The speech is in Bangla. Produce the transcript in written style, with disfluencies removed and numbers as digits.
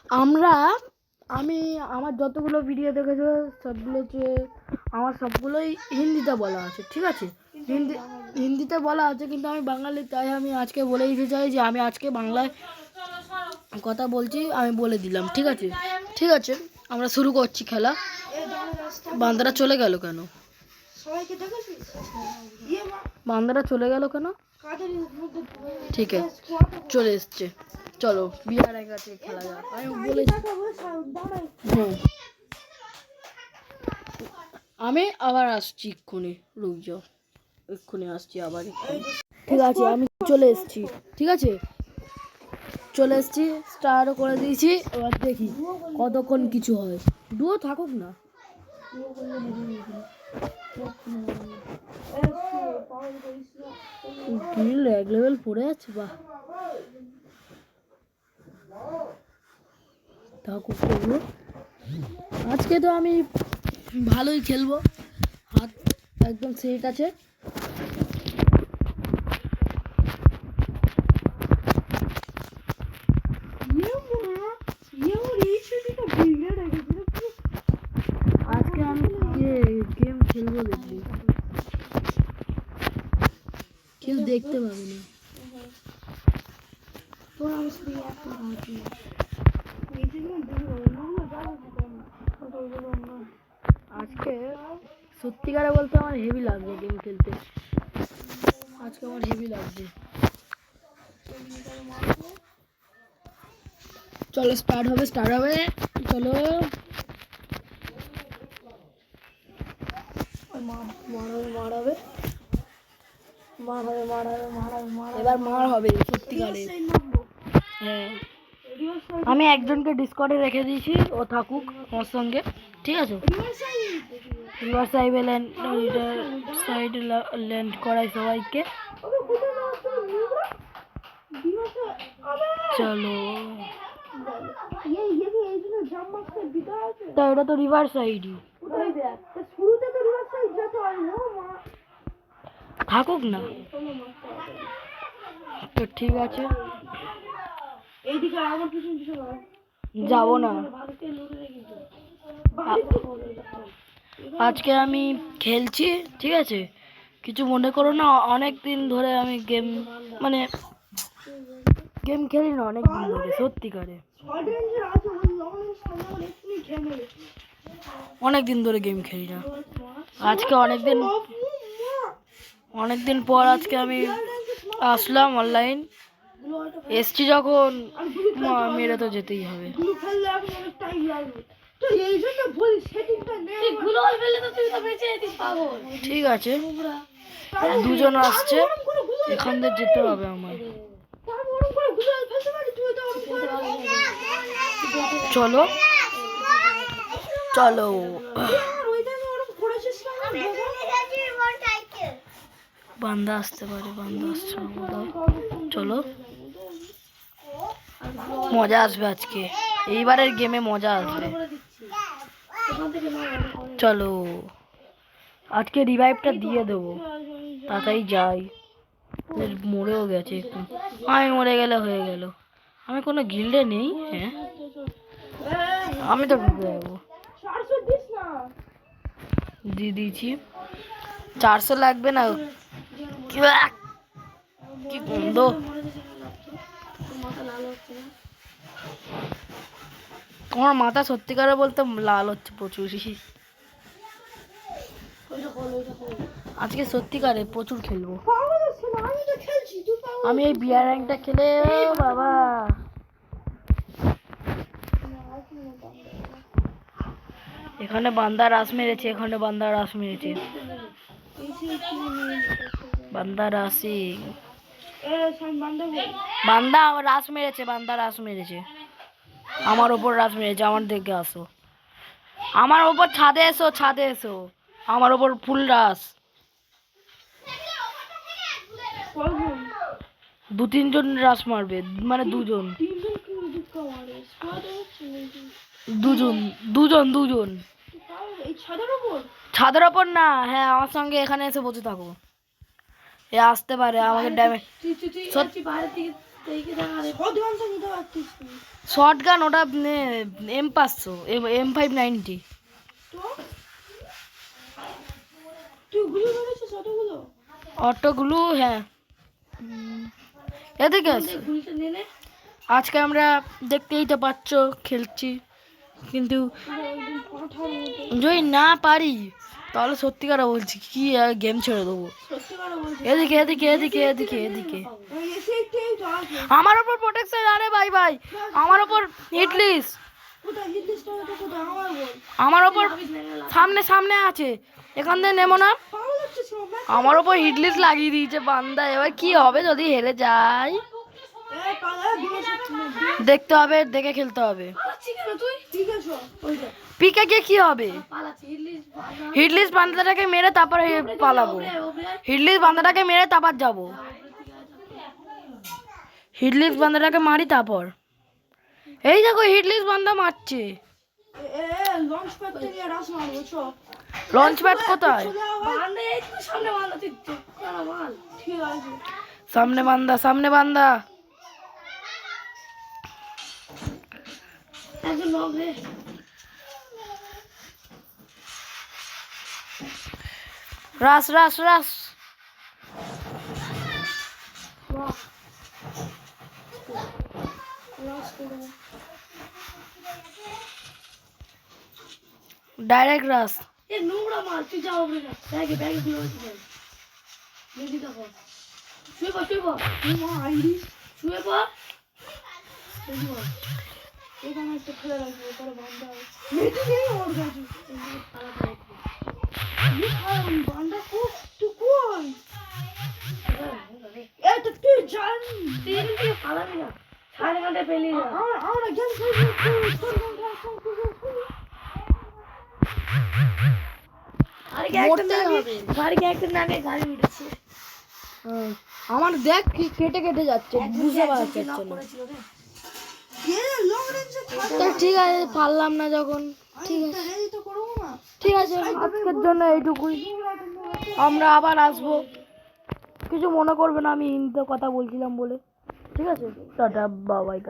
আমরা আমি আমার যতগুলো ভিডিও দেখেছো সবগুলো হচ্ছে আমার সবগুলোই হিন্দিতে বলা আছে, ঠিক আছে? হিন্দিতে বলা আছে, কিন্তু আমি বাঙালি, তাই আমি আজকে বলে দিতে চাই যে আমি আজকে বাংলায় কথা বলছি, আমি বলে দিলাম, ঠিক আছে? ঠিক আছে, আমরা শুরু করছি খেলা। বান্দারা চলে গেল কেন? বান্দারা চলে গেল কেন? ঠিক আছে, চলে এসছে। চলো বিহারের কাছে খেলা যাক। আমি বলেছি আমি আবার আসছি, এক্ষুনি রুক যাও, এক্ষুনি আসছি আবার। ঠিক আছে, আমি চলে এসছি, ঠিক আছে? চলে এসছি, স্টার্টও করে দিয়েছি। এবার দেখি কতক্ষণ কিছু হয়। ডুয়ো থাকুক না, গ্রিল এক লেভেল পড়ে আছে। বাহ, থাকুক করবো। আজকে তো আমি ভালোই খেলবো, হাত একদম সেট আছে। আজকে আমি গেম খেলবো, দেখবি কেউ দেখতে পাবে না। আজকে সত্যিকারে বলতে আমার হেভি লাগছে গেম খেলতে, আজকে আমার হেভি লাগছে। চলো স্টার্ট হবে, চলো। এবার মার হবে সত্যিকারে। হ্যাঁ, আমি একজনকে ডিসকর্ডে রেখে দিয়েছি, ও থাকুক আমার সঙ্গে, ঠিক আছে? রিভার সাইডে ল্যান্ড করাই সবাইকে। চলো, তা এটা তো রিভার সাইডই, থাকুক না তো, ঠিক আছে? যাবো না আজকে, আমি খেলছি, ঠিক আছে? কিছু মনে করো না, অনেক দিন ধরে আমি গেম খেলি না, অনেক দিন ধরে, সত্যিকারে অনেক দিন ধরে গেম খেলি না। আজকে অনেক দিন পর আজকে আমি আসলাম অনলাইন। এসছি যখন মেরে তো যেতেই হবে। ঠিক আছে, দুজন আসছে, এখান থেকে যেতে হবে আমার। চলো চলো, বান্দা আসতে পারে, বান্দা আসছে না বোধহয়। চলো, মজা আসবে আজকে, এইবারের গেমে মজা আসবে। চলো, আজকে রিভাইভটা দিয়ে দেবো, তাড়াতাড়ি যাই। মরেও গেছে একটু, আমি মরে গেলে হয়ে গেল। আমি কোনো গিল্ডে নেই। হ্যাঁ, আমি তো ঢুকে যাবো। দিয়ে দিয়েছি, 400 লাগবে না? কি গন্ধ! তোমার মাথা সত্যিকারে বলতে লাল হচ্ছে প্রচুর। আজকে সত্যিকারে প্রচুর খেলবো আমি। এই বিয়ার র্যাঙ্কটা খেলে বাবা, এখানে বান্দা রাস মেরেছে, বান্দা রাসিং, বান্দা রাস মেরেছে, আমার ওপর রাস মেরেছে। আমার দেখে আসো, আমার ওপর ছাদে এসো, আমার ওপর ফুল রাস। 2-3 জন রাস মারবে, মানে দুজন, ছাদের ওপর না। হ্যাঁ, আমার সঙ্গে এখানে এসে বসে থাকো, এ আসতে পারে আমাকে ড্যামেজ। শর্ট গান ওটা M500 M590 অটোগুলো হ্যাঁ এদিকে আছে। আজকে আমরা দেখতেই তো পাচ্ছ খেলছি, কিন্তু যদি না পারি তাহলে সত্যিকার বলছি কি গেম ছেড়ে দেবো। এদিকে এদিকে এদিকে এদিকে এদিকে আমার ওপর প্রোটেকশন, আরে ভাই ভাই আমার ওপর হিট লিস্ট, আমার ওপর সামনে সামনে আছে, এখান থেকে নেমো না। আমার ওপর হিট লিস্ট লাগিয়ে দিয়েছে বান্দা, এবার কি হবে যদি হেরে যাই দেখতে হবে, দেখে খেলতে হবে। পিকে গিয়ে কি হবে, হিট লিস্ট বান্দাটাকে মেরে তারপরে পালাবো, হিট লিস্ট বান্দাটাকে মেরে তারপর যাবো, হিট লিস্ট বান্দাটাকে মারি তারপর। এই দেখো হিট লিস্ট বান্দা মারছে। লঞ্চ প্যাড কোথায়? সামনে বান্দা, সামনে বান্দা। রাস রাস রাস। ডাইরেক্ট রাস। এ নোংরা মাল, তুই যাও ব্যাগে ব্যাগে গুলো আছে মেদি দেখো, শুয়ে পড় শুয়ে পড়, মা আইডি শুয়ে পড়। এখানে একটা খেলা রাখবো পরে বান্দা মেদি নেই ওর কাছে, বান্দা তুই কই? এ তো তুই জান তিন দিয়ে পালাবি না, সাড়ে ঘন্টা পেলি না। আমরা গেম খেলছি, আমার দেখ কি কেটে কেটে যাচ্ছে, বুঝতে পারছি না। ঠিক আছে পারলাম না যখন, ঠিক আছে ঠিক আছে আজকের জন্য এইটুকুই, আমরা আবার আসবো, কিছু মনে করবে না আমি হিন্দিতে কথা বলছিলাম বলে, ঠিক আছে টাটা বাবাই।